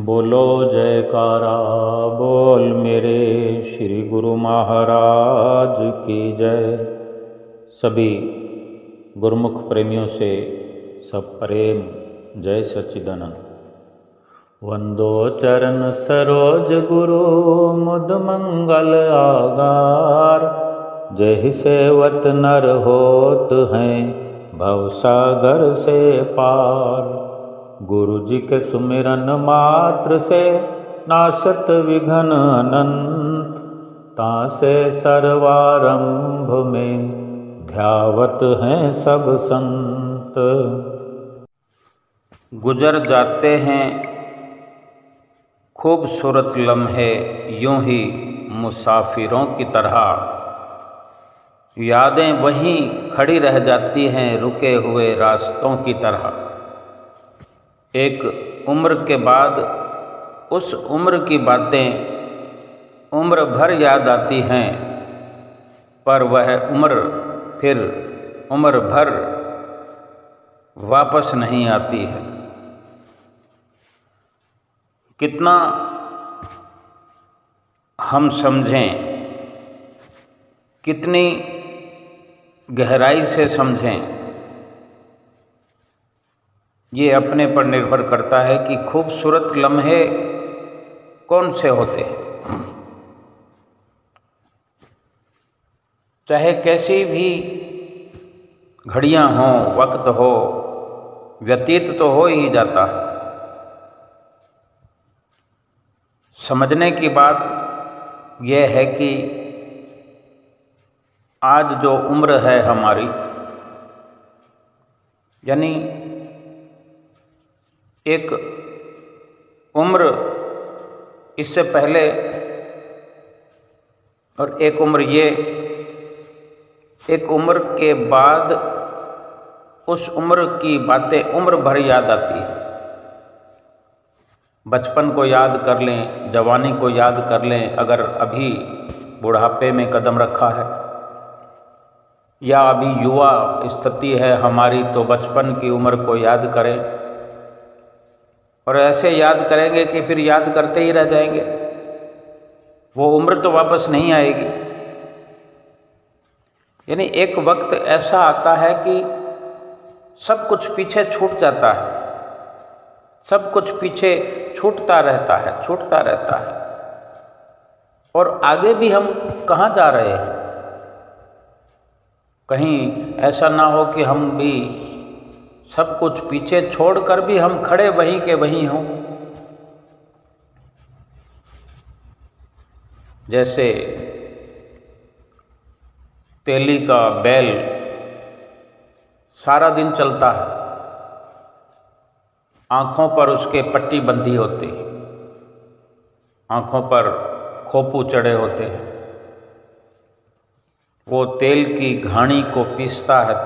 बोलो जयकारा बोल मेरे श्री गुरु महाराज की जय। सभी गुरुमुख प्रेमियों से सब प्रेम जय सच्चिदानंद। वंदो चरण सरोज गुरु मुद मंगल आगार। जय सेवत नर होत हैं भवसागर से पार। गुरु जी के सुमिरन मात्र से नाशत विघ्न अनंत। तासे सर्वारंभ में ध्यावत हैं सब संत। गुजर जाते हैं खूबसूरत लम्हे यूं ही मुसाफिरों की तरह। यादें वहीं खड़ी रह जाती हैं रुके हुए रास्तों की तरह। एक उम्र के बाद उस उम्र की बातें उम्र भर याद आती हैं, पर वह उम्र फिर उम्र भर वापस नहीं आती है। कितना हम समझें, कितनी गहराई से समझें, ये अपने पर निर्भर करता है कि खूबसूरत लम्हे कौन से होते हैं। चाहे कैसी भी घड़ियां हों, वक्त हो, व्यतीत तो हो ही जाता है। समझने की बात यह है कि आज जो उम्र है हमारी, यानी एक उम्र इससे पहले और एक उम्र ये, एक उम्र के बाद उस उम्र की बातें उम्र भर याद आती है। बचपन को याद कर लें, जवानी को याद कर लें, अगर अभी बुढ़ापे में कदम रखा है या अभी युवा स्थिति है हमारी, तो बचपन की उम्र को याद करें। और ऐसे याद करेंगे कि फिर याद करते ही रह जाएंगे, वो उम्र तो वापस नहीं आएगी। यानी एक वक्त ऐसा आता है कि सब कुछ पीछे छूट जाता है, सब कुछ पीछे छूटता रहता है। और आगे भी हम कहाँ जा रहे हैं? कहीं ऐसा ना हो कि हम भी सब कुछ पीछे छोड़कर भी हम खड़े वहीं के वहीं हों। जैसे तेली का बैल सारा दिन चलता है, आँखों पर उसके पट्टी बंधी होती है, आँखों पर खोपू चढ़े होते हैं। वो तेल की घानी को पीसता है,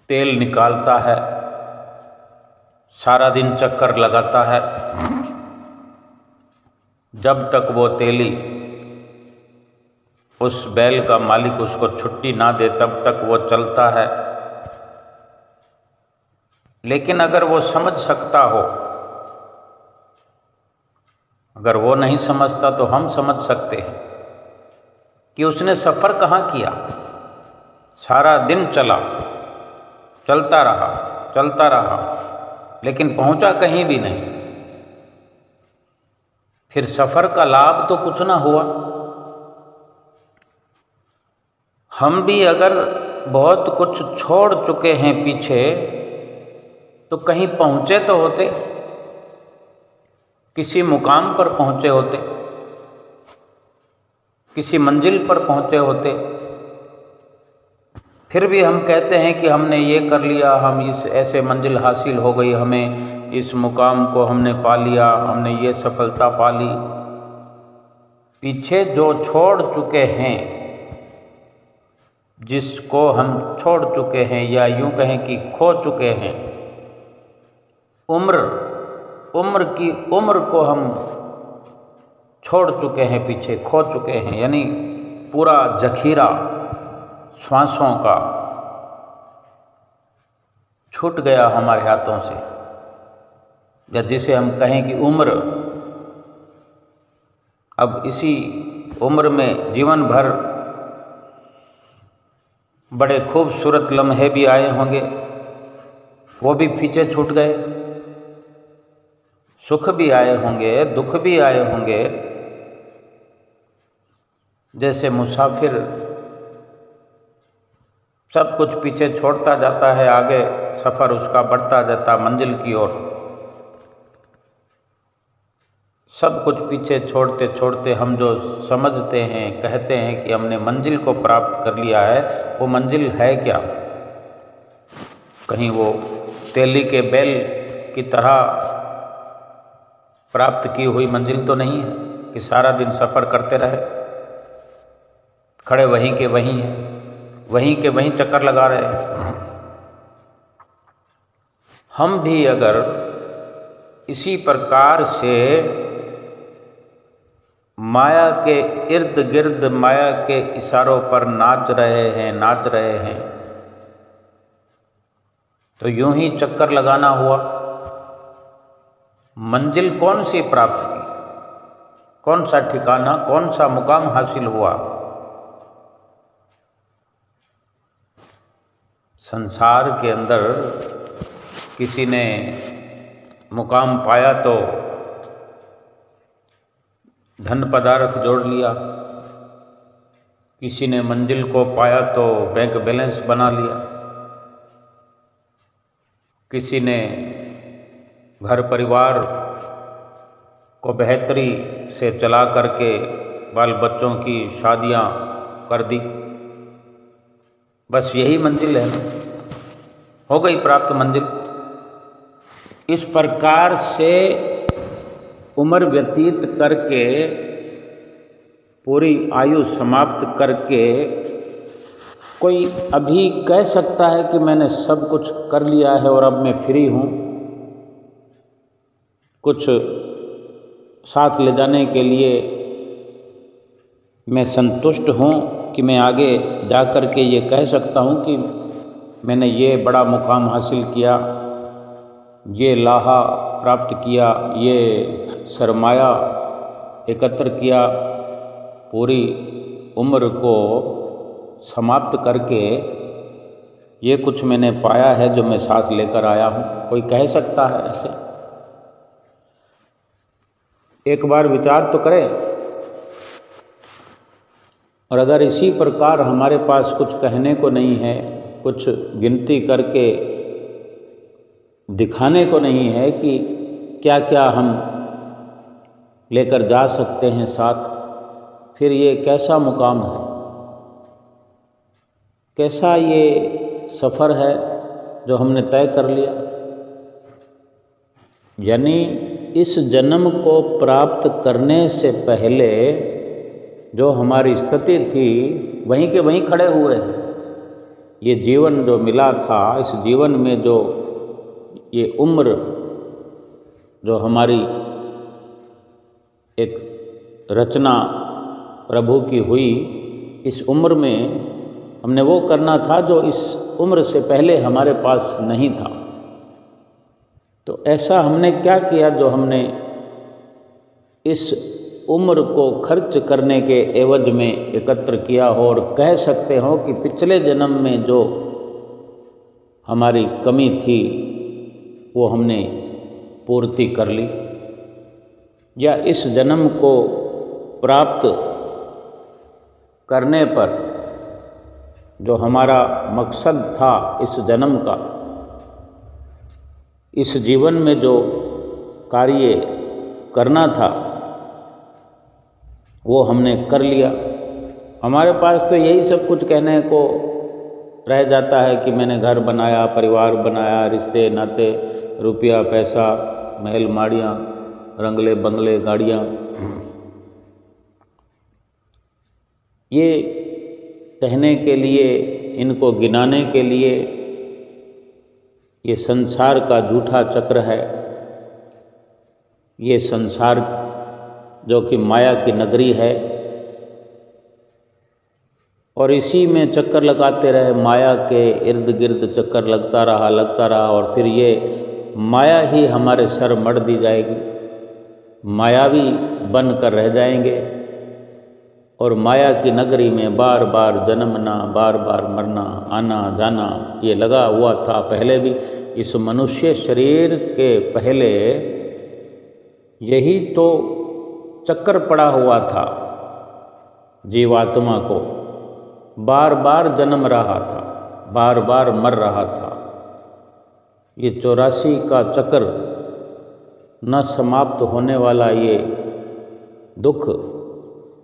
तेल निकालता है, सारा दिन चक्कर लगाता है। जब तक वो तेली, उस बैल का मालिक उसको छुट्टी ना दे, तब तक वो चलता है। लेकिन अगर वो समझ सकता हो, अगर वो नहीं समझता तो हम समझ सकते हैं कि उसने सफ़र कहाँ किया। सारा दिन चलता रहा, लेकिन पहुंचा कहीं भी नहीं। फिर सफर का लाभ तो कुछ ना हुआ। हम भी अगर बहुत कुछ छोड़ चुके हैं पीछे, तो कहीं पहुंचे तो होते, किसी मुकाम पर पहुंचे होते, किसी मंजिल पर पहुंचे होते। फिर भी हम कहते हैं कि हमने ये कर लिया, हम इस ऐसे मंजिल हासिल हो गई, हमें इस मुकाम को हमने पा लिया, हमने ये सफलता पा ली। पीछे जो छोड़ चुके हैं, जिसको हम छोड़ चुके हैं, या यूं कहें कि खो चुके हैं, उम्र को हम छोड़ चुके हैं, पीछे खो चुके हैं। यानी पूरा जखीरा श्वासों का छूट गया हमारे हाथों से। या जिसे हम कहें कि उम्र, अब इसी उम्र में जीवन भर बड़े खूबसूरत लम्हे भी आए होंगे, वो भी पीछे छूट गए। सुख भी आए होंगे, दुख भी आए होंगे। जैसे मुसाफिर सब कुछ पीछे छोड़ता जाता है, आगे सफ़र उसका बढ़ता जाता मंजिल की ओर। सब कुछ पीछे छोड़ते छोड़ते हम जो समझते हैं, कहते हैं कि हमने मंजिल को प्राप्त कर लिया है, वो मंजिल है क्या? कहीं वो तेली के बैल की तरह प्राप्त की हुई मंजिल तो नहीं है कि सारा दिन सफ़र करते रहे, खड़े वहीं के वहीं हैं, वहीं के वहीं चक्कर लगा रहे हैं। हम भी अगर इसी प्रकार से माया के इर्द गिर्द, माया के इशारों पर नाच रहे हैं, तो यूं ही चक्कर लगाना हुआ। मंजिल कौन सी प्राप्त की, कौन सा ठिकाना, कौन सा मुकाम हासिल हुआ? संसार के अंदर किसी ने मुकाम पाया तो धन पदार्थ जोड़ लिया, किसी ने मंजिल को पाया तो बैंक बैलेंस बना लिया, किसी ने घर परिवार को बेहतरी से चला करके बाल बच्चों की शादियां कर दी। बस यही मंजिल है, हो गई प्राप्त मंजिल। इस प्रकार से उम्र व्यतीत करके, पूरी आयु समाप्त करके कोई अभी कह सकता है कि मैंने सब कुछ कर लिया है और अब मैं फ्री हूँ, कुछ साथ ले जाने के लिए मैं संतुष्ट हूँ कि मैं आगे जा कर के ये कह सकता हूँ कि मैंने ये बड़ा मुकाम हासिल किया, ये लाहा प्राप्त किया, ये सरमाया एकत्र किया, पूरी उम्र को समाप्त करके ये कुछ मैंने पाया है जो मैं साथ लेकर आया हूँ। कोई कह सकता है ऐसे? एक बार विचार तो करें। और अगर इसी प्रकार हमारे पास कुछ कहने को नहीं है, कुछ गिनती करके दिखाने को नहीं है कि क्या क्या हम लेकर जा सकते हैं साथ, फिर ये कैसा मुकाम है, कैसा ये सफ़र है जो हमने तय कर लिया? यानी इस जन्म को प्राप्त करने से पहले जो हमारी स्थिति थी वहीं के वहीं खड़े हुए हैं। ये जीवन जो मिला था, इस जीवन में जो ये उम्र जो हमारी एक रचना प्रभु की हुई, इस उम्र में हमने वो करना था जो इस उम्र से पहले हमारे पास नहीं था। तो ऐसा हमने क्या किया जो हमने इस उम्र को खर्च करने के एवज में एकत्र किया हो और कह सकते हो कि पिछले जन्म में जो हमारी कमी थी वो हमने पूर्ति कर ली, या इस जन्म को प्राप्त करने पर जो हमारा मकसद था इस जन्म का, इस जीवन में जो कार्य करना था वो हमने कर लिया। हमारे पास तो यही सब कुछ कहने को रह जाता है कि मैंने घर बनाया, परिवार बनाया, रिश्ते नाते, रुपया पैसा, महल माड़ियाँ, रंगले बंगले, गाड़ियाँ। ये कहने के लिए, इनको गिनाने के लिए ये संसार का झूठा चक्र है। ये संसार जो कि माया की नगरी है और इसी में चक्कर लगाते रहे, माया के इर्द गिर्द चक्कर लगता रहा और फिर ये माया ही हमारे सर मढ़ दी जाएगी, मायावी बन कर रह जाएंगे और माया की नगरी में बार बार जन्मना, बार बार मरना, आना जाना ये लगा हुआ था। पहले भी इस मनुष्य शरीर के पहले यही तो चक्कर पड़ा हुआ था, जीवात्मा को बार बार जन्म रहा था, बार बार मर रहा था। ये 84 का चक्र न समाप्त होने वाला ये दुख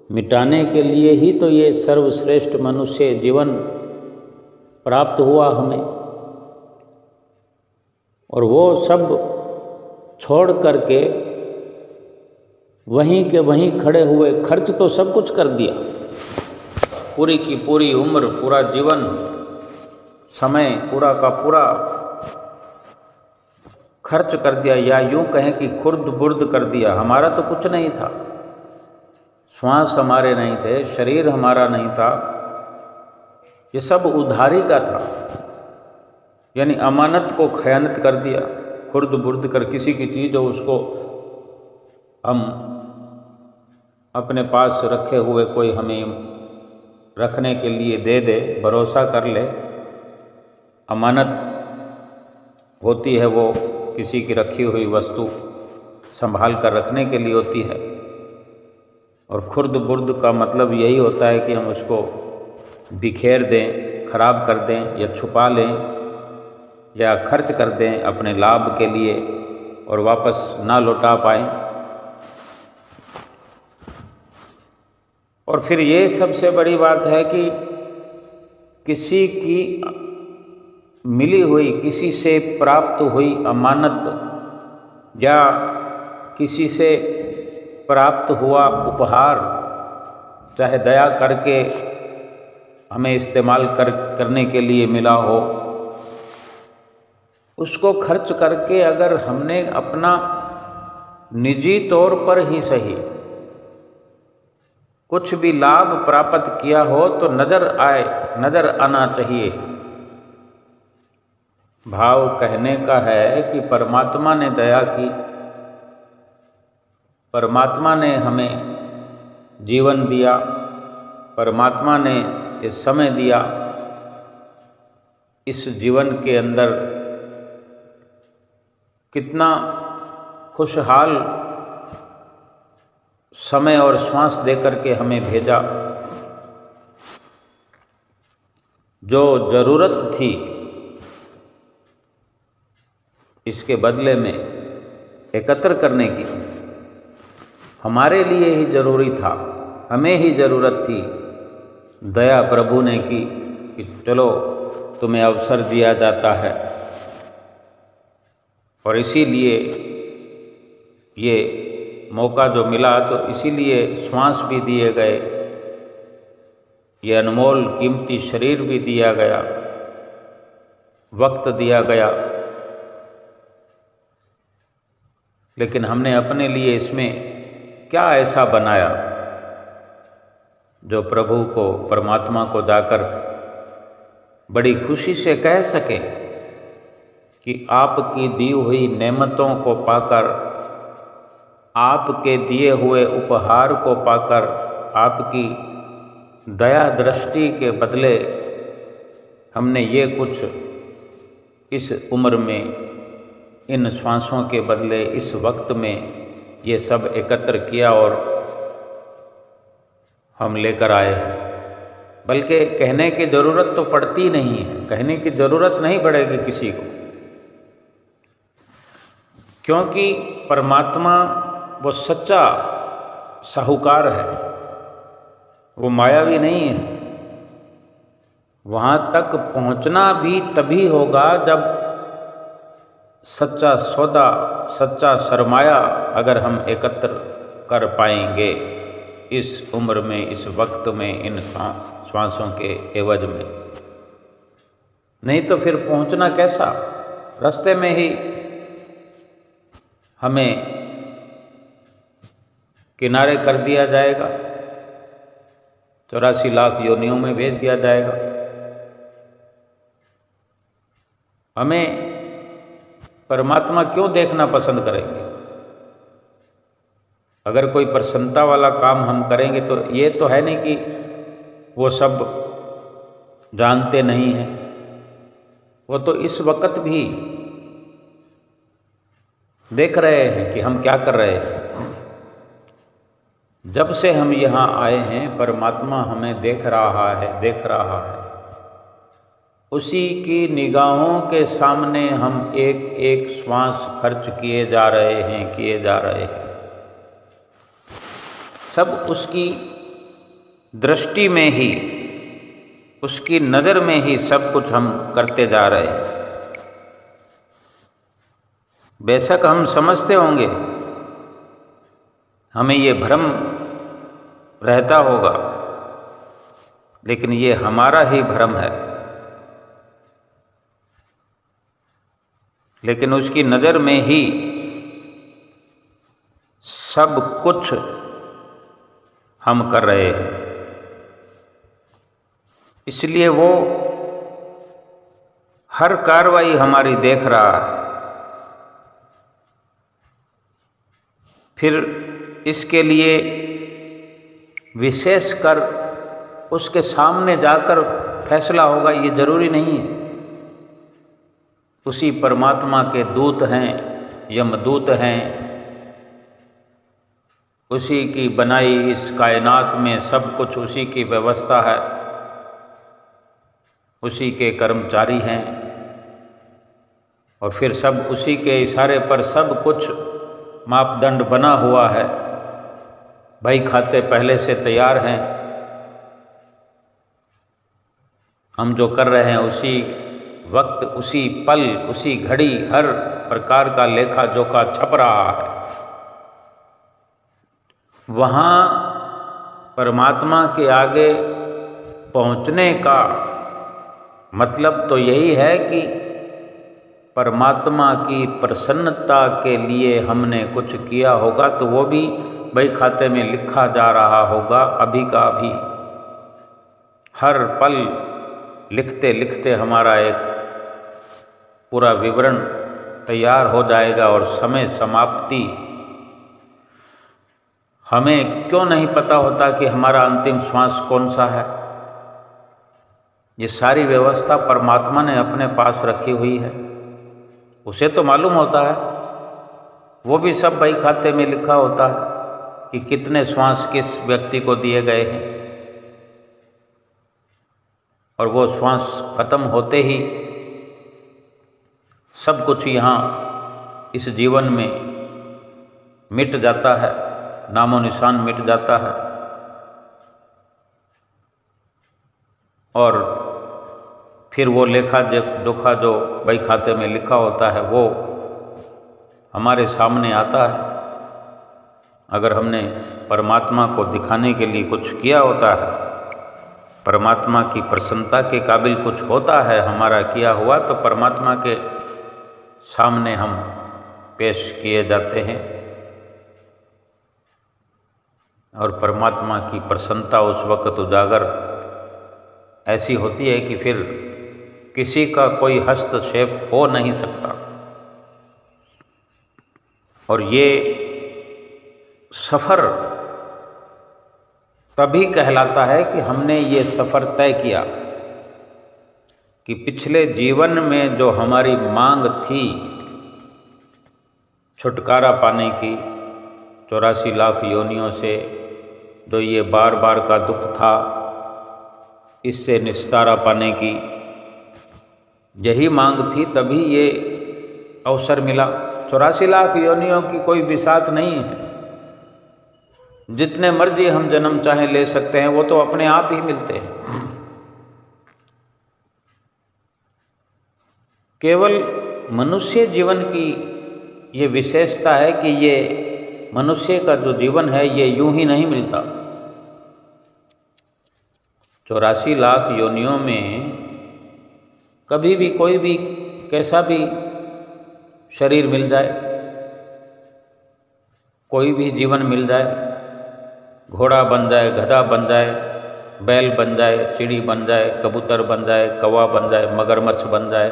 मिटाने के लिए ही तो ये सर्वश्रेष्ठ मनुष्य जीवन प्राप्त हुआ हमें। और वो सब छोड़ करके वहीं के वहीं खड़े हुए, खर्च तो सब कुछ कर दिया, पूरी की पूरी उम्र, पूरा जीवन, समय पूरा का पूरा खर्च कर दिया, या यूं कहें कि खुर्द बुर्द कर दिया। हमारा तो कुछ नहीं था, श्वास हमारे नहीं थे, शरीर हमारा नहीं था, ये सब उधारी का था। यानी अमानत को खयानत कर दिया, खुर्द बुर्द कर। किसी की चीज़ हो उसको हम अपने पास रखे हुए कोई हमें रखने के लिए दे दे, भरोसा कर ले, अमानत होती है वो, किसी की रखी हुई वस्तु संभाल कर रखने के लिए होती है। और खुर्द बुर्द का मतलब यही होता है कि हम उसको बिखेर दें, खराब कर दें, या छुपा लें, या खर्च कर दें अपने लाभ के लिए और वापस ना लौटा पाएं। और फिर ये सबसे बड़ी बात है कि किसी की मिली हुई, किसी से प्राप्त हुई अमानत या किसी से प्राप्त हुआ उपहार, चाहे दया करके हमें इस्तेमाल करने के लिए मिला हो, उसको खर्च करके अगर हमने अपना निजी तौर पर ही सही कुछ भी लाभ प्राप्त किया हो तो नजर आना चाहिए। भाव कहने का है कि परमात्मा ने दया की, परमात्मा ने हमें जीवन दिया, परमात्मा ने ये समय दिया। इस जीवन के अंदर कितना खुशहाल समय और श्वास देकर के हमें भेजा। जो जरूरत थी इसके बदले में एकत्र करने की, हमारे लिए ही जरूरी था, हमें ही जरूरत थी। दया प्रभु ने की कि चलो तुम्हें अवसर दिया जाता है, और इसीलिए ये मौका जो मिला तो इसीलिए श्वास भी दिए गए, ये अनमोल कीमती शरीर भी दिया गया, वक्त दिया गया। लेकिन हमने अपने लिए इसमें क्या ऐसा बनाया जो प्रभु को, परमात्मा को जाकर बड़ी खुशी से कह सके कि आपकी दी हुई नेमतों को पाकर, आपके दिए हुए उपहार को पाकर, आपकी दया दृष्टि के बदले हमने ये कुछ इस उम्र में, इन श्वासों के बदले इस वक्त में ये सब एकत्र किया और हम लेकर आए हैं। बल्कि कहने की ज़रूरत तो पड़ती नहीं है, कहने की ज़रूरत नहीं पड़ेगी किसी को, क्योंकि परमात्मा वो सच्चा साहूकार है, वो मायावी नहीं है। वहाँ तक पहुँचना भी तभी होगा जब सच्चा सौदा, सच्चा सरमाया अगर हम एकत्र कर पाएंगे इस उम्र में, इस वक्त में, इन श्वासों के एवज में। नहीं तो फिर पहुँचना कैसा? रास्ते में ही हमें किनारे कर दिया जाएगा, 84 लाख योनियों में भेज दिया जाएगा। हमें परमात्मा क्यों देखना पसंद करेंगे? अगर कोई प्रसन्नता वाला काम हम करेंगे तो ये तो है नहीं कि वो सब जानते नहीं हैं। वो तो इस वक्त भी देख रहे हैं कि हम क्या कर रहे हैं। जब से हम यहाँ आए हैं परमात्मा हमें देख रहा है। उसी की निगाहों के सामने हम एक एक श्वास खर्च किए जा रहे हैं। सब उसकी दृष्टि में ही, उसकी नज़र में ही सब कुछ हम करते जा रहे हैं। बेशक हम समझते होंगे, हमें ये भ्रम रहता होगा, लेकिन ये हमारा ही भ्रम है। लेकिन उसकी नज़र में ही सब कुछ हम कर रहे हैं। इसलिए वो हर कार्रवाई हमारी देख रहा है। फिर इसके लिए विशेषकर उसके सामने जाकर फैसला होगा ये जरूरी नहीं है। उसी परमात्मा के दूत हैं, यमदूत हैं, उसी की बनाई इस कायनात में सब कुछ उसी की व्यवस्था है, उसी के कर्मचारी हैं, और फिर सब उसी के इशारे पर सब कुछ मापदंड बना हुआ है। भाई खाते पहले से तैयार हैं। हम जो कर रहे हैं उसी वक्त, उसी पल, उसी घड़ी हर प्रकार का लेखा जोखा छप रहा है। वहाँ परमात्मा के आगे पहुँचने का मतलब तो यही है कि परमात्मा की प्रसन्नता के लिए हमने कुछ किया होगा तो वो भी बही खाते में लिखा जा रहा होगा। अभी का अभी हर पल लिखते लिखते हमारा एक पूरा विवरण तैयार हो जाएगा और समय समाप्ति। हमें क्यों नहीं पता होता कि हमारा अंतिम श्वास कौन सा है? ये सारी व्यवस्था परमात्मा ने अपने पास रखी हुई है। उसे तो मालूम होता है, वो भी सब बही खाते में लिखा होता है कि कितने श्वास किस व्यक्ति को दिए गए हैं। और वो श्वास खत्म होते ही सब कुछ यहाँ इस जीवन में मिट जाता है, नामो निशान मिट जाता है। और फिर वो लेखा जोखा जो बही खाते में लिखा होता है वो हमारे सामने आता है। अगर हमने परमात्मा को दिखाने के लिए कुछ किया होता है, परमात्मा की प्रसन्नता के काबिल कुछ होता है हमारा किया हुआ, तो परमात्मा के सामने हम पेश किए जाते हैं। और परमात्मा की प्रसन्नता उस वक्त उजागर ऐसी होती है कि फिर किसी का कोई हस्तक्षेप हो नहीं सकता। और ये सफ़र तभी कहलाता है कि हमने ये सफ़र तय किया कि पिछले जीवन में जो हमारी मांग थी छुटकारा पाने की 84 लाख योनियों से, जो ये बार बार का दुख था, इससे निस्तारा पाने की यही मांग थी, तभी ये अवसर मिला। 84 लाख योनियों की कोई बिसात नहीं है। जितने मर्जी हम जन्म चाहे ले सकते हैं, वो तो अपने आप ही मिलते हैं। केवल मनुष्य जीवन की ये विशेषता है कि ये मनुष्य का जो जीवन है ये यूं ही नहीं मिलता। 84 लाख योनियों में कभी भी कोई भी कैसा भी शरीर मिल जाए, कोई भी जीवन मिल जाए, घोड़ा बन जाए, गधा बन जाए, बैल बन जाए, चिड़ी बन जाए, कबूतर बन जाए, कौवा बन जाए, मगरमच्छ बन जाए,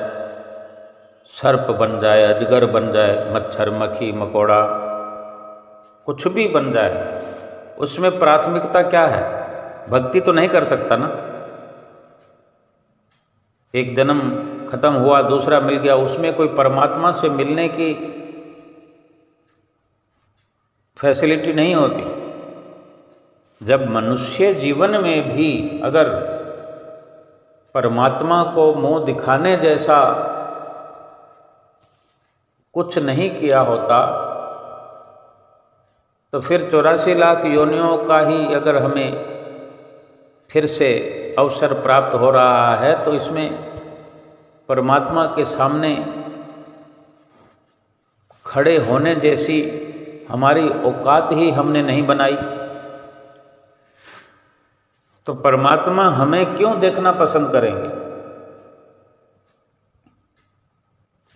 सर्प बन जाए, अजगर बन जाए, मच्छर मक्खी मकोड़ा कुछ भी बन जाए, उसमें प्राथमिकता क्या है? भक्ति तो नहीं कर सकता ना। एक जन्म खत्म हुआ, दूसरा मिल गया, उसमें कोई परमात्मा से मिलने की फैसिलिटी नहीं होती। जब मनुष्य जीवन में भी अगर परमात्मा को मुंह दिखाने जैसा कुछ नहीं किया होता, तो फिर 84 लाख योनियों का ही अगर हमें फिर से अवसर प्राप्त हो रहा है, तो इसमें परमात्मा के सामने खड़े होने जैसी हमारी औकात ही हमने नहीं बनाई। तो परमात्मा हमें क्यों देखना पसंद करेंगे?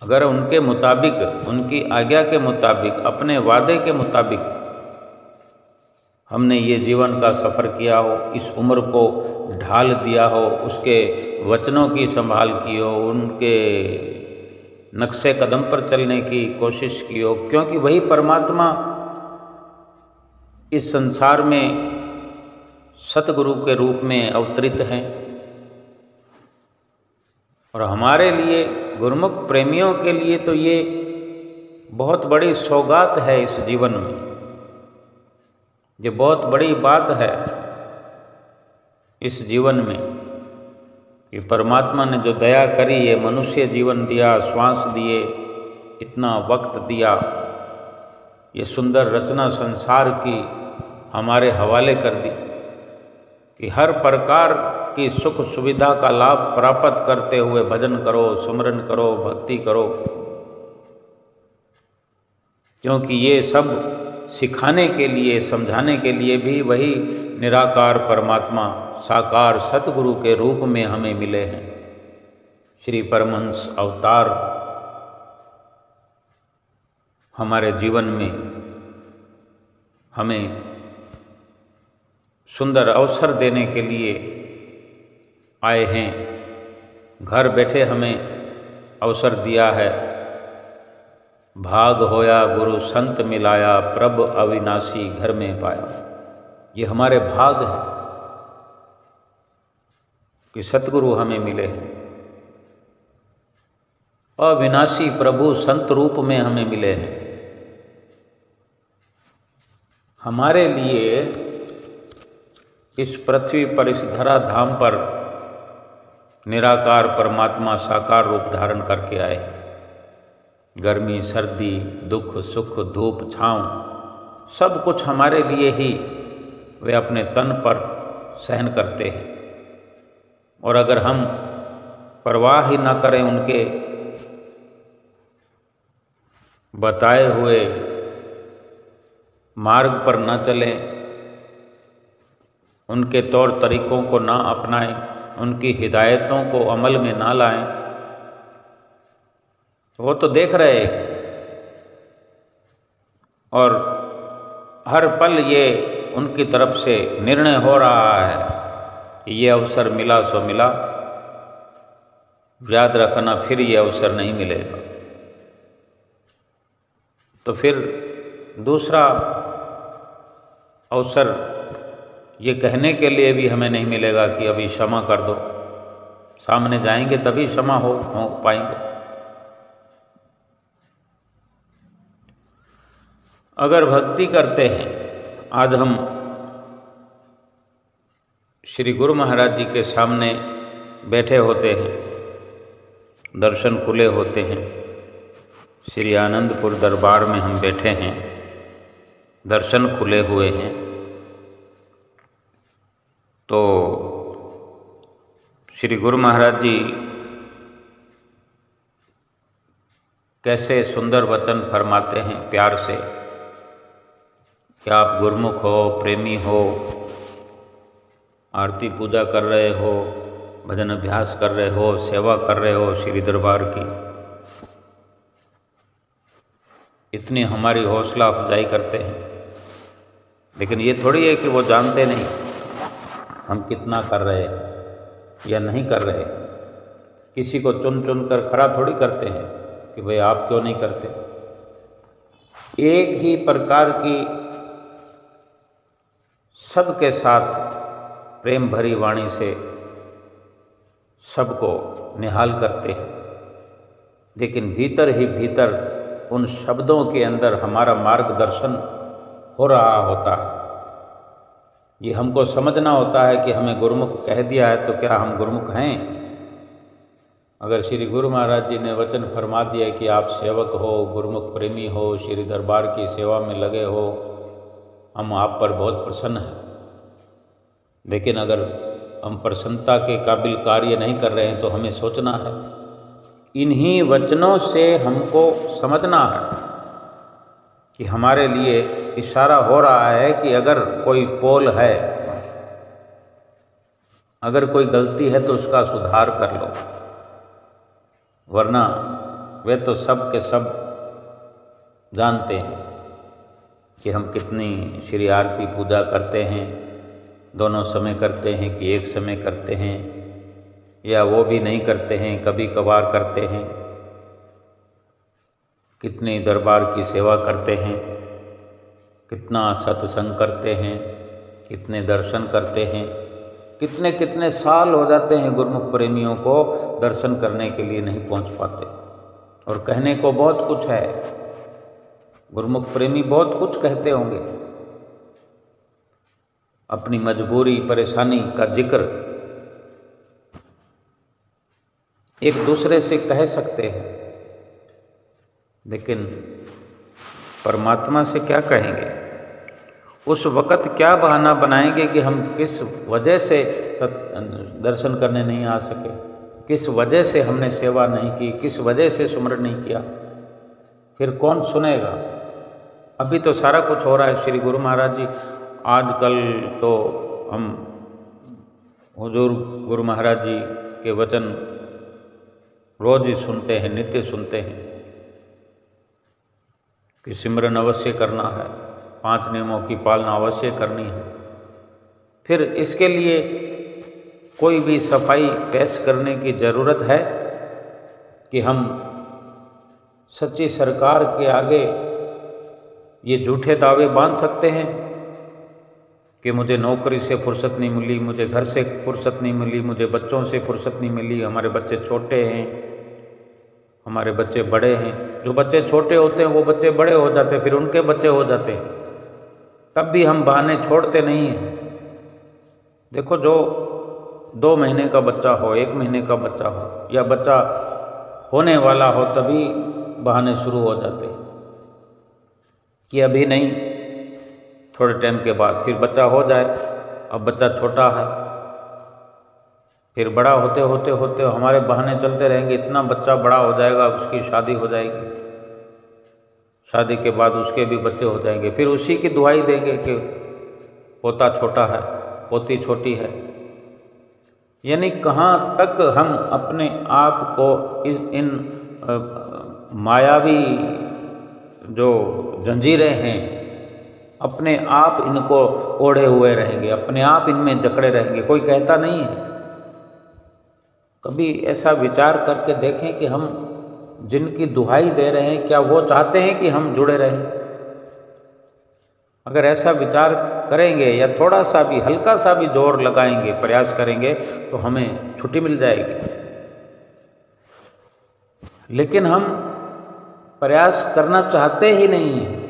अगर उनके मुताबिक, उनकी आज्ञा के मुताबिक, अपने वादे के मुताबिक हमने ये जीवन का सफ़र किया हो, इस उम्र को ढाल दिया हो, उसके वचनों की संभाल की हो, उनके नक्शे कदम पर चलने की कोशिश की हो, क्योंकि वही परमात्मा इस संसार में सतगुरु के रूप में अवतरित हैं। और हमारे लिए, गुरुमुख प्रेमियों के लिए तो ये बहुत बड़ी सौगात है इस जीवन में। ये बहुत बड़ी बात है इस जीवन में कि परमात्मा ने जो दया करी, ये मनुष्य जीवन दिया, श्वास दिए, इतना वक्त दिया, ये सुंदर रचना संसार की हमारे हवाले कर दी कि हर प्रकार की सुख सुविधा का लाभ प्राप्त करते हुए भजन करो, सुमरन करो, भक्ति करो, क्योंकि ये सब सिखाने के लिए, समझाने के लिए भी वही निराकार परमात्मा साकार सतगुरु के रूप में हमें मिले हैं। श्री परमहंस अवतार हमारे जीवन में हमें सुंदर अवसर देने के लिए आए हैं। घर बैठे हमें अवसर दिया है। भाग होया गुरु संत मिलाया, प्रभ अविनाशी घर में पाया। ये हमारे भाग है कि सतगुरु हमें मिले हैं, अविनाशी प्रभु संत रूप में हमें मिले हैं। हमारे लिए इस पृथ्वी पर, इस धरा धाम पर निराकार परमात्मा साकार रूप धारण करके आए। गर्मी सर्दी, दुख सुख, धूप छांव, सब कुछ हमारे लिए ही वे अपने तन पर सहन करते हैं। और अगर हम परवाह ही ना करें, उनके बताए हुए मार्ग पर न चलें, उनके तौर तरीकों को ना अपनाएं, उनकी हिदायतों को अमल में ना लाएं, तो वो तो देख रहे हैं और हर पल ये उनकी तरफ से निर्णय हो रहा है कि ये अवसर मिला सो मिला, याद रखना फिर ये अवसर नहीं मिलेगा। तो फिर दूसरा अवसर ये कहने के लिए भी हमें नहीं मिलेगा कि अभी क्षमा कर दो। सामने जाएंगे तभी क्षमा हो पाएंगे। अगर भक्ति करते हैं, आज हम श्री गुरु महाराज जी के सामने बैठे होते हैं, दर्शन खुले होते हैं, श्री आनंदपुर दरबार में हम बैठे हैं, दर्शन खुले हुए हैं, तो श्री गुरु महाराज जी कैसे सुंदर वचन फरमाते हैं प्यार से कि आप गुरुमुख हो, प्रेमी हो, आरती पूजा कर रहे हो, भजन अभ्यास कर रहे हो, सेवा कर रहे हो श्री दरबार की। इतनी हमारी हौसला अफजाई करते हैं, लेकिन ये थोड़ी है कि वो जानते नहीं हम कितना कर रहे हैं या नहीं कर रहे। किसी को चुन चुन कर खड़ा थोड़ी करते हैं, कि भाई आप क्यों नहीं करते। एक ही प्रकार की सबके साथ प्रेम भरी वाणी से सबको निहाल करते हैं, लेकिन भीतर ही भीतर उन शब्दों के अंदर हमारा मार्गदर्शन हो रहा होता है। ये हमको समझना होता है कि हमें गुरुमुख कह दिया है तो क्या हम गुरुमुख हैं। अगर श्री गुरु महाराज जी ने वचन फरमा दिया कि आप सेवक हो, गुरुमुख प्रेमी हो, श्री दरबार की सेवा में लगे हो, हम आप पर बहुत प्रसन्न हैं, लेकिन अगर हम प्रसन्नता के काबिल कार्य नहीं कर रहे हैं तो हमें सोचना है। इन्हीं वचनों से हमको समझना है कि हमारे लिए इशारा हो रहा है कि अगर कोई पोल है, अगर कोई गलती है तो उसका सुधार कर लो, वरना वे तो सब के सब जानते हैं कि हम कितनी श्री आरती पूजा करते हैं, दोनों समय करते हैं कि एक समय करते हैं, या वो भी नहीं करते हैं, कभी कभार करते हैं, कितने दरबार की सेवा करते हैं, कितना सत्संग करते हैं, कितने दर्शन करते हैं, कितने कितने साल हो जाते हैं गुरुमुख प्रेमियों को दर्शन करने के लिए नहीं पहुंच पाते। और कहने को बहुत कुछ है, गुरुमुख प्रेमी बहुत कुछ कहते होंगे, अपनी मजबूरी परेशानी का जिक्र एक दूसरे से कह सकते हैं, लेकिन परमात्मा से क्या कहेंगे। उस वक़्त क्या बहाना बनाएंगे कि हम किस वजह से दर्शन करने नहीं आ सके, किस वजह से हमने सेवा नहीं की, किस वजह से सुमरन नहीं किया, फिर कौन सुनेगा। अभी तो सारा कुछ हो रहा है। श्री गुरु महाराज जी आजकल तो हम हुजूर गुरु महाराज जी के वचन रोज ही सुनते हैं, नित्य सुनते हैं कि सिमरन अवश्य करना है, 5 नियमों की पालना अवश्य करनी है। फिर इसके लिए कोई भी सफाई पेश करने की ज़रूरत है कि हम सच्ची सरकार के आगे ये झूठे दावे बांध सकते हैं कि मुझे नौकरी से फुर्सत नहीं मिली, मुझे घर से फुर्सत नहीं मिली, मुझे बच्चों से फुर्सत नहीं मिली, हमारे बच्चे छोटे हैं, हमारे बच्चे बड़े हैं। जो बच्चे छोटे होते हैं वो बच्चे बड़े हो जाते हैं, फिर उनके बच्चे हो जाते हैं, तब भी हम बहाने छोड़ते नहीं हैं। देखो, जो 2 महीने का बच्चा हो, 1 महीने का बच्चा हो, या बच्चा होने वाला हो, तभी बहाने शुरू हो जाते हैं कि अभी नहीं, थोड़े टाइम के बाद फिर बच्चा हो जाए। अब बच्चा छोटा है, फिर बड़ा होते होते होते हमारे बहाने चलते रहेंगे, इतना बच्चा बड़ा हो जाएगा, उसकी शादी हो जाएगी, शादी के बाद उसके भी बच्चे हो जाएंगे, फिर उसी की दुहाई देंगे कि पोता छोटा है, पोती छोटी है। यानी कहाँ तक हम अपने आप को इन मायावी जो जंजीरें हैं, अपने आप इनको ओढ़े हुए रहेंगे, अपने आप इनमें जकड़े रहेंगे। कोई कहता नहीं है। कभी ऐसा विचार करके देखें कि हम जिनकी दुहाई दे रहे हैं, क्या वो चाहते हैं कि हम जुड़े रहें? अगर ऐसा विचार करेंगे या थोड़ा सा भी, हल्का सा भी जोर लगाएंगे, प्रयास करेंगे, तो हमें छुट्टी मिल जाएगी। लेकिन हम प्रयास करना चाहते ही नहीं हैं,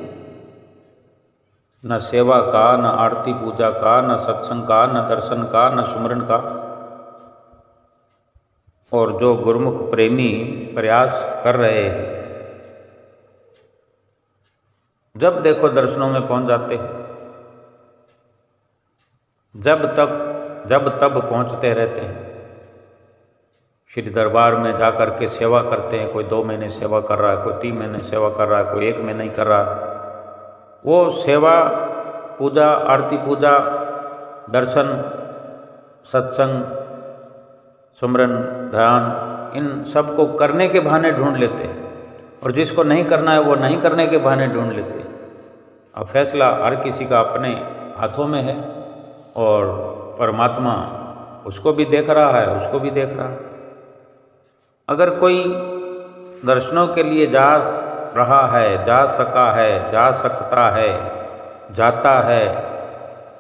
न सेवा का, न आरती पूजा का, न सत्संग का, न दर्शन का, न सुमरन का। और जो गुरुमुख प्रेमी प्रयास कर रहे हैं, जब देखो दर्शनों में पहुंच जाते हैं, जब तब पहुंचते रहते हैं। श्री दरबार में जाकर के सेवा करते हैं, कोई 2 महीने सेवा कर रहा है, कोई 3 महीने सेवा कर रहा है, कोई 1 महीने नहीं कर रहा है। वो सेवा, पूजा, आरती पूजा, दर्शन, सत्संग, सुमरन, ध्यान, इन सब को करने के बहाने ढूंढ लेते हैं, और जिसको नहीं करना है वो नहीं करने के बहाने ढूंढ लेते हैं। अब फैसला हर किसी का अपने हाथों में है, और परमात्मा उसको भी देख रहा है, उसको भी देख रहा है। अगर कोई दर्शनों के लिए जा रहा है, जा सका है, जा सकता है, जाता है,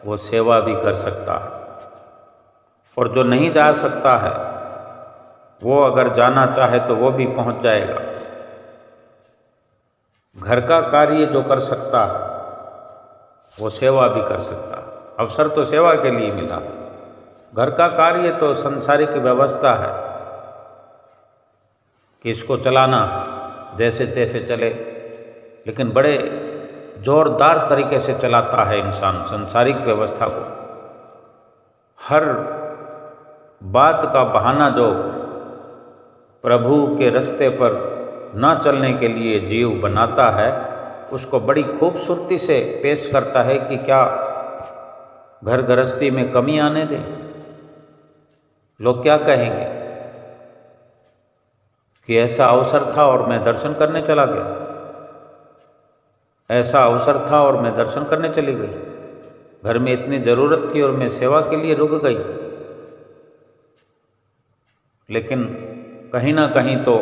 वो सेवा भी कर सकता है। और जो नहीं जा सकता है वो अगर जाना चाहे तो वो भी पहुंच जाएगा। घर का कार्य जो कर सकता है वो सेवा भी कर सकता है। अवसर तो सेवा के लिए मिला। घर का कार्य तो संसारिक व्यवस्था है कि इसको चलाना जैसे तैसे चले, लेकिन बड़े जोरदार तरीके से चलाता है इंसान संसारिक व्यवस्था को। हर बात का बहाना जो प्रभु के रास्ते पर न चलने के लिए जीव बनाता है, उसको बड़ी खूबसूरती से पेश करता है कि क्या घर गृहस्थी में कमी आने दें। लोग क्या कहेंगे कि ऐसा अवसर था और मैं दर्शन करने चला गया, ऐसा अवसर था और मैं दर्शन करने चली गई, घर में इतनी ज़रूरत थी और मैं सेवा के लिए रुक गई। लेकिन कहीं ना कहीं तो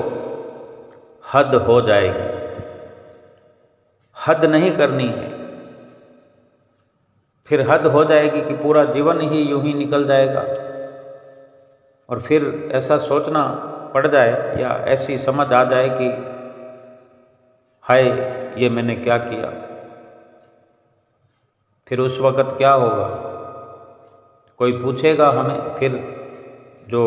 हद हो जाएगी। हद नहीं करनी है, फिर हद हो जाएगी कि पूरा जीवन ही यूं ही निकल जाएगा। और फिर ऐसा सोचना पड़ जाए या ऐसी समझ आ जाए कि हाय ये मैंने क्या किया। फिर उस वक़्त क्या होगा? कोई पूछेगा हमें, फिर जो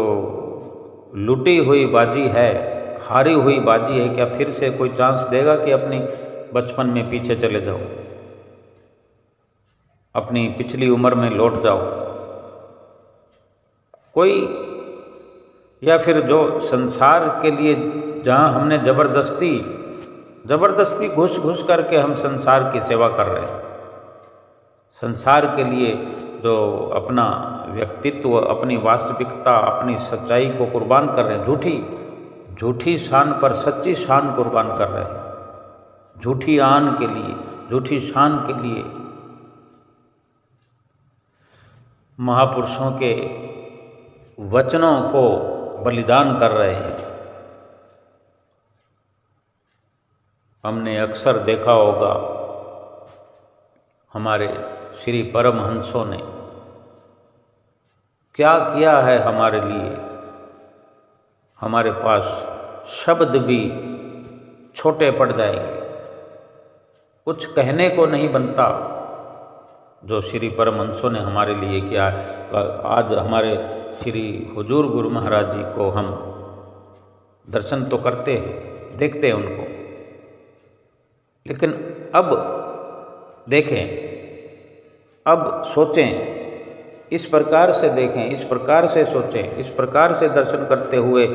लूटी हुई बाजी है, हारी हुई बाजी है, क्या फिर से कोई चांस देगा कि अपनी बचपन में पीछे चले जाओ, अपनी पिछली उम्र में लौट जाओ? कोई, या फिर जो संसार के लिए जहाँ हमने ज़बरदस्ती घुस करके हम संसार की सेवा कर रहे हैं, संसार के लिए जो अपना व्यक्तित्व, अपनी वास्तविकता, अपनी सच्चाई को कुर्बान कर रहे हैं, झूठी शान पर सच्ची शान कुर्बान कर रहे हैं, झूठी आन के लिए, झूठी शान के लिए महापुरुषों के वचनों को बलिदान कर रहे हैं। हमने अक्सर देखा होगा हमारे श्री परमहंसों ने क्या किया है हमारे लिए। हमारे पास शब्द भी छोटे पड़ जाएंगे, कुछ कहने को नहीं बनता जो श्री परमहंसों ने हमारे लिए किया। आज हमारे श्री हुजूर गुरु महाराज जी को हम दर्शन तो करते हैं, देखते हैं उनको, लेकिन अब देखें, अब सोचें, इस प्रकार से देखें, इस प्रकार से सोचें, इस प्रकार से दर्शन करते हुए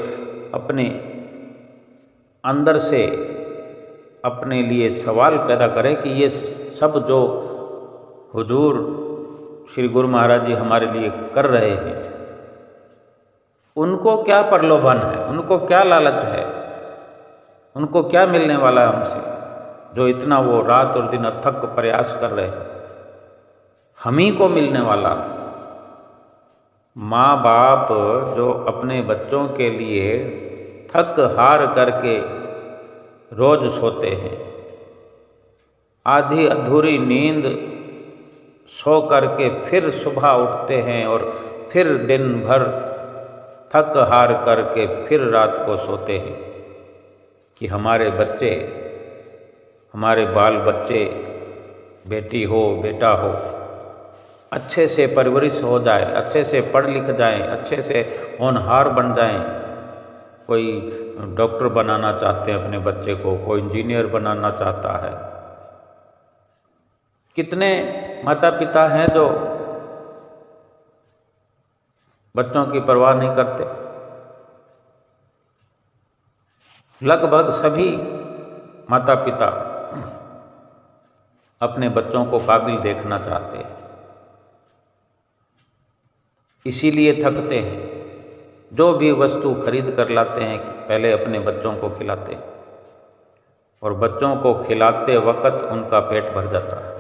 अपने अंदर से अपने लिए सवाल पैदा करें कि ये सब जो हुजूर श्री गुरु महाराज जी हमारे लिए कर रहे हैं, उनको क्या प्रलोभन है, उनको क्या लालच है, उनको क्या मिलने वाला है हमसे, जो इतना वो रात और दिन अथक प्रयास कर रहे हैं। हम ही को मिलने वाला है। माँ बाप जो अपने बच्चों के लिए थक हार करके रोज सोते हैं, आधी अधूरी नींद सो करके फिर सुबह उठते हैं और फिर दिन भर थक हार करके फिर रात को सोते हैं, कि हमारे बच्चे, हमारे बाल बच्चे, बेटी हो बेटा हो, अच्छे से परवरिश हो जाए, अच्छे से पढ़ लिख जाएं, अच्छे से होनहार बन जाएं। कोई डॉक्टर बनाना चाहते हैं अपने बच्चे को, कोई इंजीनियर बनाना चाहता है। कितने माता पिता हैं जो बच्चों की परवाह नहीं करते। लगभग सभी माता पिता अपने बच्चों को काबिल देखना चाहते हैं, इसीलिए थकते हैं। जो भी वस्तु खरीद कर लाते हैं पहले अपने बच्चों को खिलाते हैं, और बच्चों को खिलाते वक्त उनका पेट भर जाता है।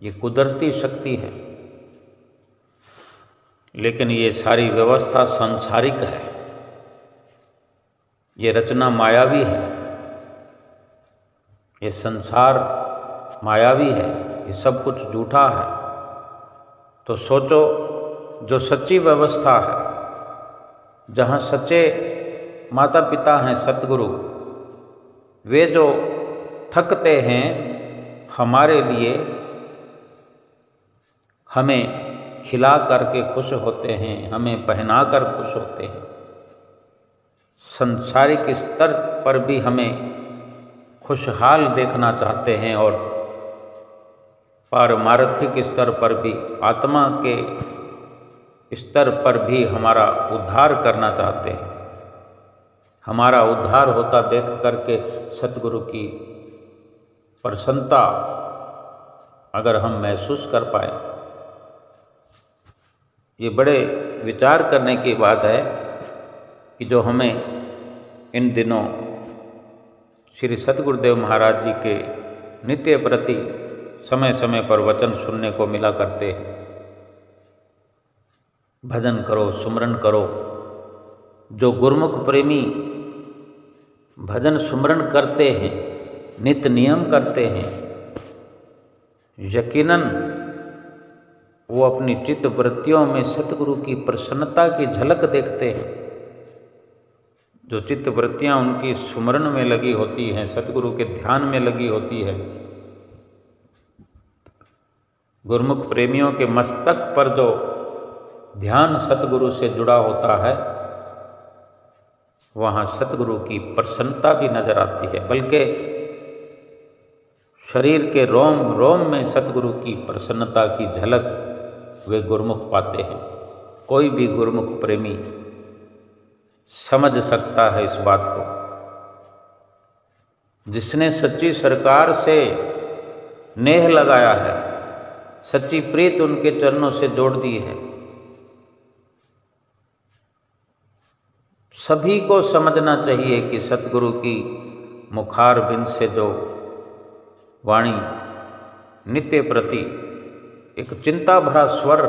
ये कुदरती शक्ति है, लेकिन ये सारी व्यवस्था सांसारिक है। ये रचना मायावी है, ये संसार मायावी है, ये सब कुछ झूठा है। तो सोचो, जो सच्ची व्यवस्था है, जहाँ सच्चे माता पिता हैं सतगुरु, वे जो थकते हैं हमारे लिए, हमें खिला करके खुश होते हैं, हमें पहना कर खुश होते हैं, सांसारिक स्तर पर भी हमें खुशहाल देखना चाहते हैं और पारमार्थिक स्तर पर भी, आत्मा के स्तर पर भी हमारा उद्धार करना चाहते हैं। हमारा उद्धार होता देख करके सतगुरु की प्रसन्नता अगर हम महसूस कर पाए, ये बड़े विचार करने की बात है कि जो हमें इन दिनों श्री सतगुरुदेव महाराज जी के नित्य प्रति समय समय पर वचन सुनने को मिला करते हैं। भजन करो, सुमरन करो। जो गुरुमुख प्रेमी भजन सुमरन करते हैं, नित्य नियम करते हैं, यकीनन वो अपनी चित्त वृत्तियों में सतगुरु की प्रसन्नता की झलक देखते हैं। जो चित्त वृत्तियाँ उनकी सुमरन में लगी होती हैं, सतगुरु के ध्यान में लगी होती है, गुरुमुख प्रेमियों के मस्तक पर जो ध्यान सतगुरु से जुड़ा होता है, वहाँ सतगुरु की प्रसन्नता भी नजर आती है। बल्कि शरीर के रोम रोम में सतगुरु की प्रसन्नता की झलक वे गुरुमुख पाते हैं। कोई भी गुरुमुख प्रेमी समझ सकता है इस बात को। जिसने सच्ची सरकार से नेह लगाया है, सच्ची प्रीत उनके चरणों से जोड़ दी है, सभी को समझना चाहिए कि सतगुरु की मुखार बिंद से जो वाणी नित्य प्रति एक चिंता भरा स्वर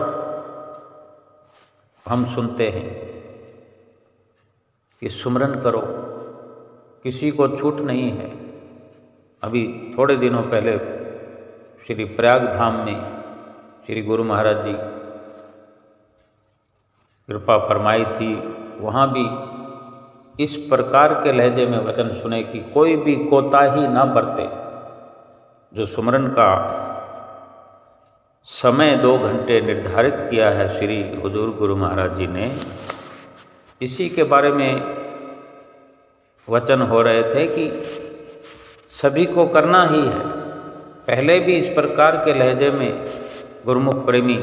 हम सुनते हैं कि सुमरन करो, किसी को छूट नहीं है। अभी थोड़े दिनों पहले श्री प्रयाग धाम में श्री गुरु महाराज जी कृपा फरमाई थी, वहाँ भी इस प्रकार के लहजे में वचन सुने कि कोई भी कोताही ना बरते। जो सुमरन का समय 2 घंटे निर्धारित किया है श्री हुजूर गुरु महाराज जी ने, इसी के बारे में वचन हो रहे थे कि सभी को करना ही है। पहले भी इस प्रकार के लहजे में गुरुमुख प्रेमी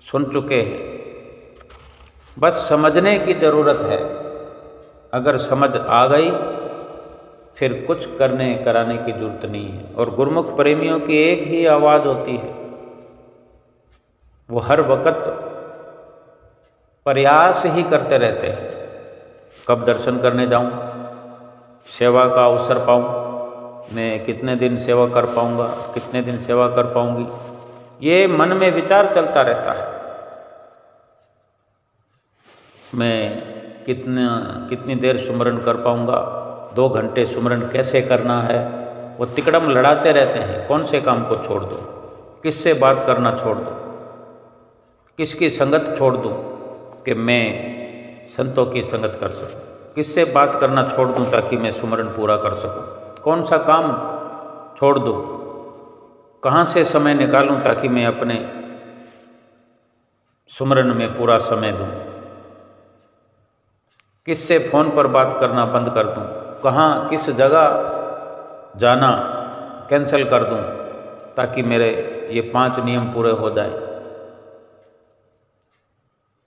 सुन चुके हैं, बस समझने की ज़रूरत है। अगर समझ आ गई फिर कुछ करने कराने की जरूरत नहीं है। और गुरुमुख प्रेमियों की एक ही आवाज़ होती है, वो हर वक्त प्रयास ही करते रहते हैं, कब दर्शन करने जाऊं, सेवा का अवसर पाऊं, मैं कितने दिन सेवा कर पाऊंगा, कितने दिन सेवा कर पाऊंगी, ये मन में विचार चलता रहता है। मैं कितनी देर सुमरन कर पाऊंगा, 2 घंटे सुमरन कैसे करना है, वो तिकड़म लड़ाते रहते हैं। कौन से काम को छोड़ दूं, किससे बात करना छोड़ दूं, किसकी संगत छोड़ दूं कि मैं संतों की संगत कर सकूं, किससे बात करना छोड़ दूं ताकि मैं सुमरन पूरा कर सकूं, कौन सा काम छोड़ दूं, कहाँ से समय निकालूं ताकि मैं अपने सुमरन में पूरा समय दूं, किससे फ़ोन पर बात करना बंद कर दूं, कहाँ किस जगह जाना कैंसिल कर दूं ताकि मेरे ये 5 नियम पूरे हो जाएं।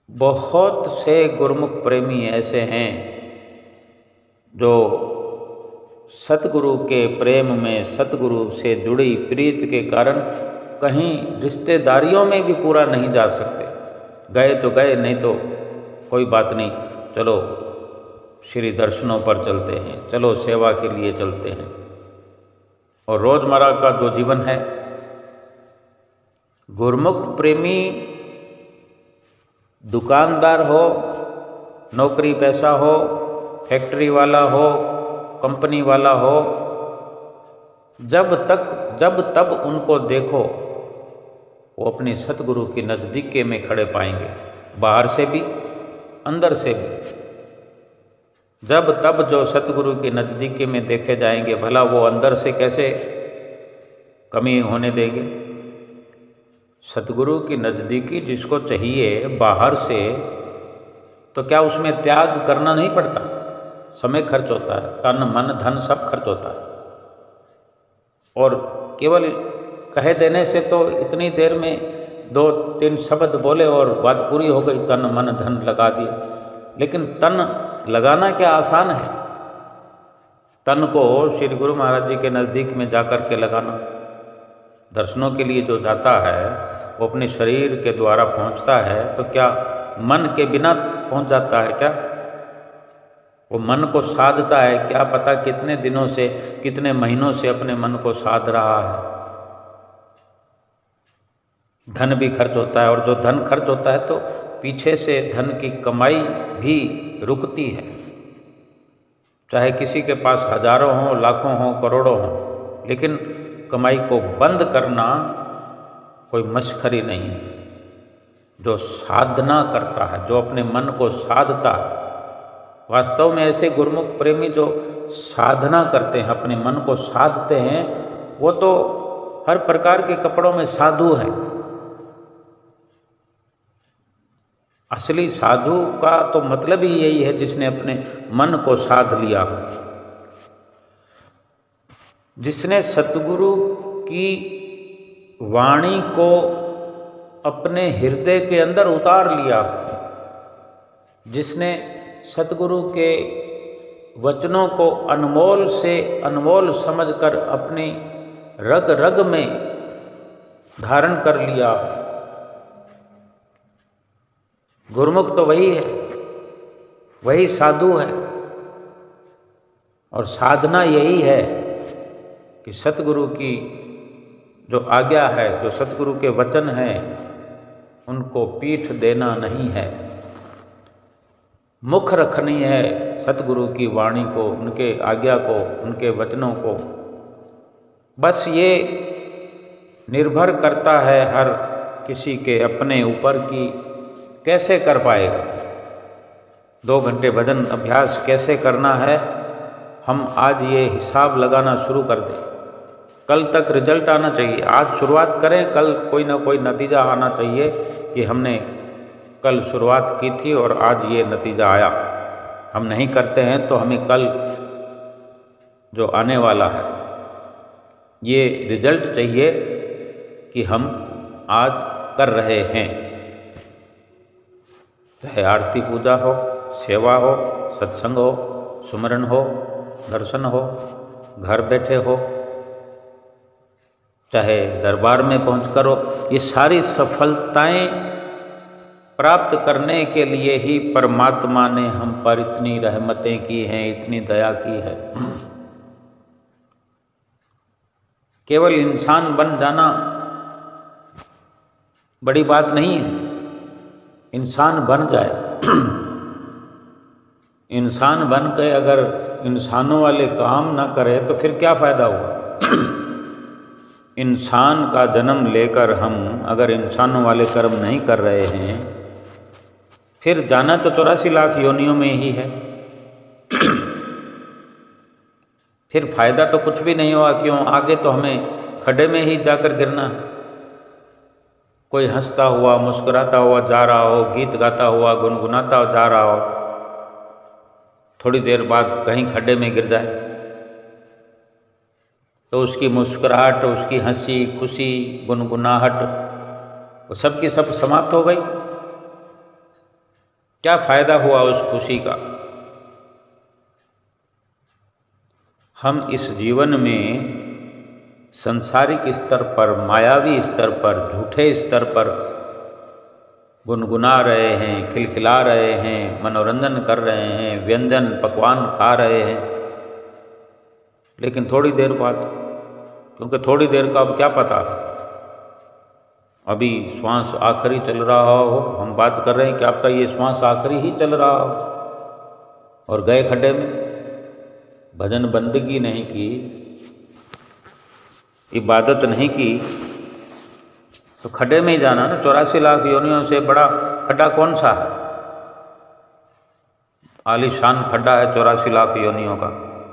बहुत से गुरुमुख प्रेमी ऐसे हैं जो सतगुरु के प्रेम में, सतगुरु से जुड़ी प्रीत के कारण कहीं रिश्तेदारियों में भी पूरा नहीं जा सकते। गए तो गए, नहीं तो कोई बात नहीं, चलो श्री दर्शनों पर चलते हैं, चलो सेवा के लिए चलते हैं। और रोज़मर्रा का जो जीवन है, गुरुमुख प्रेमी दुकानदार हो, नौकरी पैसा हो, फैक्ट्री वाला हो, कंपनी वाला हो, जब तब उनको देखो वो अपने सतगुरु की नज़दीकी में खड़े पाएंगे, बाहर से भी अंदर से भी। जब तब जो सतगुरु की नज़दीकी में देखे जाएंगे, भला वो अंदर से कैसे कमी होने देंगे। सतगुरु की नज़दीकी जिसको चाहिए बाहर से, तो क्या उसमें त्याग करना नहीं पड़ता? समय खर्च होता है, तन मन धन सब खर्च होता है, और केवल कह देने से तो इतनी देर में 2-3 शब्द बोले और बात पूरी हो गई, तन मन धन लगा दिया। लेकिन तन लगाना क्या आसान है? तन को श्री गुरु महाराज जी के नज़दीक में जाकर के लगाना। दर्शनों के लिए जो जाता है वो अपने शरीर के द्वारा पहुंचता है, तो क्या मन के बिना पहुंच जाता है क्या? वो मन को साधता है, क्या पता कितने दिनों से, कितने महीनों से अपने मन को साध रहा है। धन भी खर्च होता है, और जो धन खर्च होता है तो पीछे से धन की कमाई भी रुकती है। चाहे किसी के पास हजारों हों, लाखों हों, करोड़ों हों, लेकिन कमाई को बंद करना कोई मशखरी नहीं है। जो साधना करता है, जो अपने मन को साधता है, वास्तव में ऐसे गुरुमुख प्रेमी जो साधना करते हैं, अपने मन को साधते हैं, वो तो हर प्रकार के कपड़ों में साधु हैं। असली साधु का तो मतलब ही यही है जिसने अपने मन को साध लिया, जिसने सतगुरु की वाणी को अपने हृदय के अंदर उतार लिया, जिसने सतगुरु के वचनों को अनमोल से अनमोल समझकर अपनी रग रग में धारण कर लिया। गुरुमुख तो वही है, वही साधु है। और साधना यही है कि सतगुरु की जो आज्ञा है, जो सतगुरु के वचन हैं, उनको पीठ देना नहीं है, मुख रखनी है सतगुरु की वाणी को, उनके आज्ञा को, उनके वचनों को। बस ये निर्भर करता है हर किसी के अपने ऊपर कि कैसे कर पाएगा। 2 घंटे भजन अभ्यास कैसे करना है, हम आज ये हिसाब लगाना शुरू कर दें। कल तक रिजल्ट आना चाहिए। आज शुरुआत करें, कल कोई ना कोई नतीजा आना चाहिए कि हमने कल शुरुआत की थी और आज ये नतीजा आया। हम नहीं करते हैं तो हमें कल जो आने वाला है ये रिजल्ट चाहिए कि हम आज कर रहे हैं। चाहे आरती पूजा हो, सेवा हो, सत्संग हो, सुमरन हो, दर्शन हो, घर बैठे हो, चाहे दरबार में पहुंचकर हो, ये सारी सफलताएं प्राप्त करने के लिए ही परमात्मा ने हम पर इतनी रहमतें की हैं, इतनी दया की है। केवल इंसान बन जाना बड़ी बात नहीं है। इंसान बन जाए, इंसान बन के अगर इंसानों वाले काम ना करे तो फिर क्या फायदा हुआ। इंसान का जन्म लेकर हम अगर इंसानों वाले कर्म नहीं कर रहे हैं, फिर जाना तो 84 लाख योनियों में ही है। फिर फायदा तो कुछ भी नहीं हुआ। क्यों? आगे तो हमें खड्डे में ही जाकर गिरना। कोई हंसता हुआ, मुस्कुराता हुआ जा रहा हो, गीत गाता हुआ, गुनगुनाता जा रहा हो, थोड़ी देर बाद कहीं खड्डे में गिर जाए तो उसकी मुस्कुराहट, उसकी हंसी खुशी, गुनगुनाहट, वो सब की सब समाप्त हो गई। क्या फायदा हुआ उस खुशी का? हम इस जीवन में संसारिक स्तर पर, मायावी स्तर पर, झूठे स्तर पर गुनगुना रहे हैं, खिलखिला रहे हैं, मनोरंजन कर रहे हैं, व्यंजन पकवान खा रहे हैं, लेकिन थोड़ी देर बाद, क्योंकि थोड़ी देर का अब क्या पता, अभी श्वास आखिरी चल रहा हो, हम बात कर रहे हैं कि अब तक ये श्वास आखिरी ही चल रहा हो, और गए खड्डे में, भजन बंदगी नहीं की, इबादत नहीं की, तो खड्डे में ही जाना ना। 84 लाख योनियों से बड़ा खड्डा कौन सा है? आलीशान खड्डा है 84 लाख योनियों का,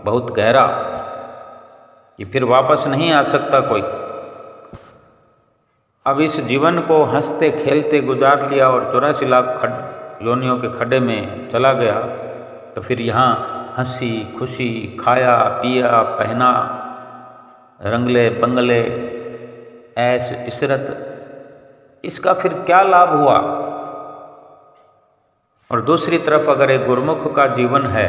बहुत गहरा, कि फिर वापस नहीं आ सकता कोई। अब इस जीवन को हंसते खेलते गुजार लिया और 84 लाख योनियों के खड्डे में चला गया, तो फिर यहाँ हंसी खुशी, खाया पिया पहना, रंगले बंगले, ऐश इशरत, इसका फिर क्या लाभ हुआ? और दूसरी तरफ अगर एक गुरुमुख का जीवन है,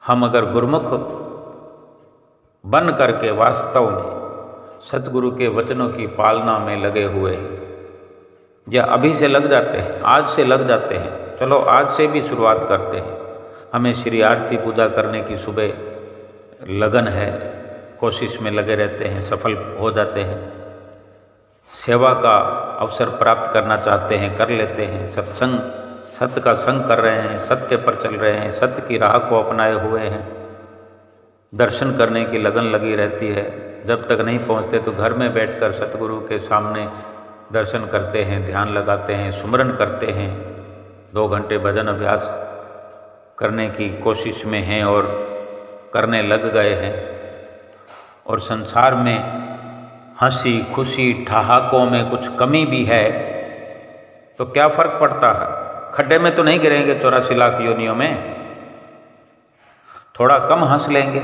हम अगर गुरुमुख बन करके वास्तव में सतगुरु के वचनों की पालना में लगे हुए हैं, या अभी से लग जाते हैं, आज से लग जाते हैं, चलो आज से भी शुरुआत करते हैं। हमें श्री आरती पूजा करने की सुबह लगन है, कोशिश में लगे रहते हैं, सफल हो जाते हैं। सेवा का अवसर प्राप्त करना चाहते हैं, कर लेते हैं। सत्संग, सत्य का संग कर रहे हैं, सत्य पर चल रहे हैं, सत्य की राह को अपनाए हुए हैं। दर्शन करने की लगन लगी रहती है, जब तक नहीं पहुंचते तो घर में बैठकर सतगुरु के सामने दर्शन करते हैं, ध्यान लगाते हैं, सुमरन करते हैं, 2 घंटे भजन अभ्यास करने की कोशिश में हैं और करने लग गए हैं। और संसार में हंसी खुशी ठहाकों में कुछ कमी भी है तो क्या फर्क पड़ता है? खड्डे में तो नहीं गिरेंगे 84 लाख योनियों में। थोड़ा कम हंस लेंगे,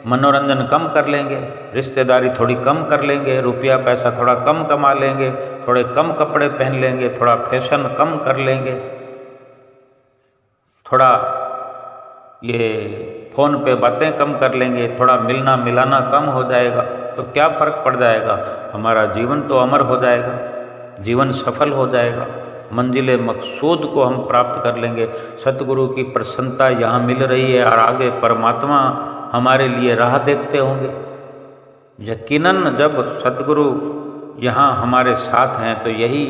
मनोरंजन कम कर लेंगे, रिश्तेदारी थोड़ी कम कर लेंगे, रुपया पैसा थोड़ा कम कमा लेंगे, थोड़े कम कपड़े पहन लेंगे, थोड़ा फैशन कम कर लेंगे, थोड़ा ये फ़ोन पे बातें कम कर लेंगे, थोड़ा मिलना मिलाना कम हो जाएगा, तो क्या फ़र्क पड़ जाएगा? हमारा जीवन तो अमर हो जाएगा, जीवन सफल हो जाएगा, मंजिल मकसूद को हम प्राप्त कर लेंगे। सतगुरु की प्रसन्नता यहाँ मिल रही है और आगे परमात्मा हमारे लिए राह देखते होंगे। यकीनन जब सतगुरु यहाँ हमारे साथ हैं तो यही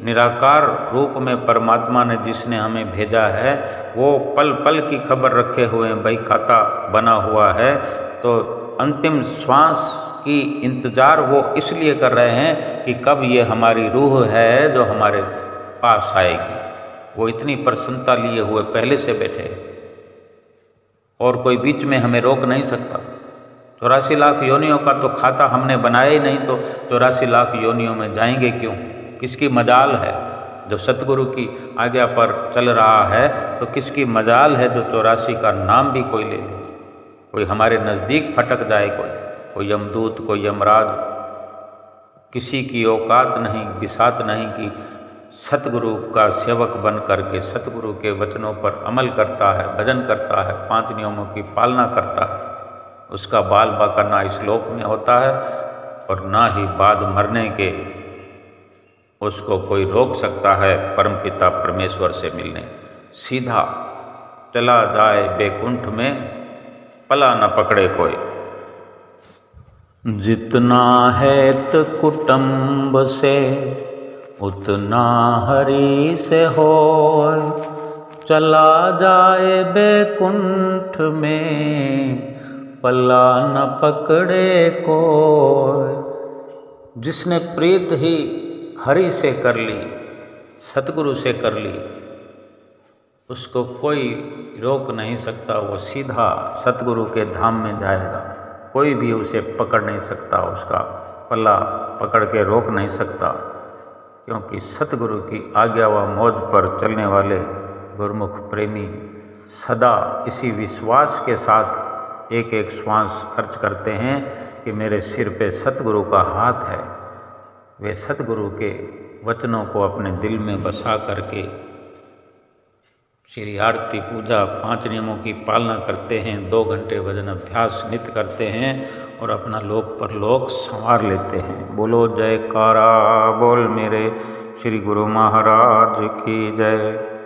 निराकार रूप में परमात्मा ने जिसने हमें भेजा है वो पल पल की खबर रखे हुए हैं, भाई खाता बना हुआ है। तो अंतिम श्वास की इंतज़ार वो इसलिए कर रहे हैं कि कब ये हमारी रूह है जो हमारे पास आएगी। वो इतनी प्रसन्नता लिए हुए पहले से बैठे और कोई बीच में हमें रोक नहीं सकता। 84 लाख योनियों का तो खाता हमने बनाया ही नहीं, तो 84 लाख योनियों में जाएंगे क्यों? किसकी मजाल है जो सतगुरु की आज्ञा पर चल रहा है, तो किसकी मजाल है जो 84 का नाम भी कोई ले ले। कोई हमारे नज़दीक फटक जाए, कोई यमदूत, कोई यमराज, किसी की औकात नहीं, बिसात नहीं कि सतगुरु का सेवक बन करके सतगुरु के वचनों पर अमल करता है, भजन करता है, 5 नियमों की पालना करता है, उसका बाल बाका ना इस लोक में होता है और ना ही बाद मरने के उसको कोई रोक सकता है परमपिता परमेश्वर से मिलने। सीधा चला जाए बैकुंठ में, पला न पकड़े कोई। जितना है तो कुटुंब से उतना हरि से होय, चला जाए बैकुंठ में, पला न पकड़े कोय। जिसने प्रीत ही हरि से कर ली, सतगुरु से कर ली, उसको कोई रोक नहीं सकता, वो सीधा सतगुरु के धाम में जाएगा। कोई भी उसे पकड़ नहीं सकता, उसका पल्ला पकड़ के रोक नहीं सकता, क्योंकि सतगुरु की आज्ञा व मौज पर चलने वाले गुरुमुख प्रेमी सदा इसी विश्वास के साथ एक एक श्वास खर्च करते हैं कि मेरे सिर पे सतगुरु का हाथ है। वे सतगुरु के वचनों को अपने दिल में बसा करके श्री आरती पूजा 5 नियमों की पालना करते हैं, 2 घंटे भजन अभ्यास नित्य करते हैं और अपना लोक परलोक संवार लेते हैं। बोलो जयकारा बोल मेरे श्री गुरु महाराज की जय।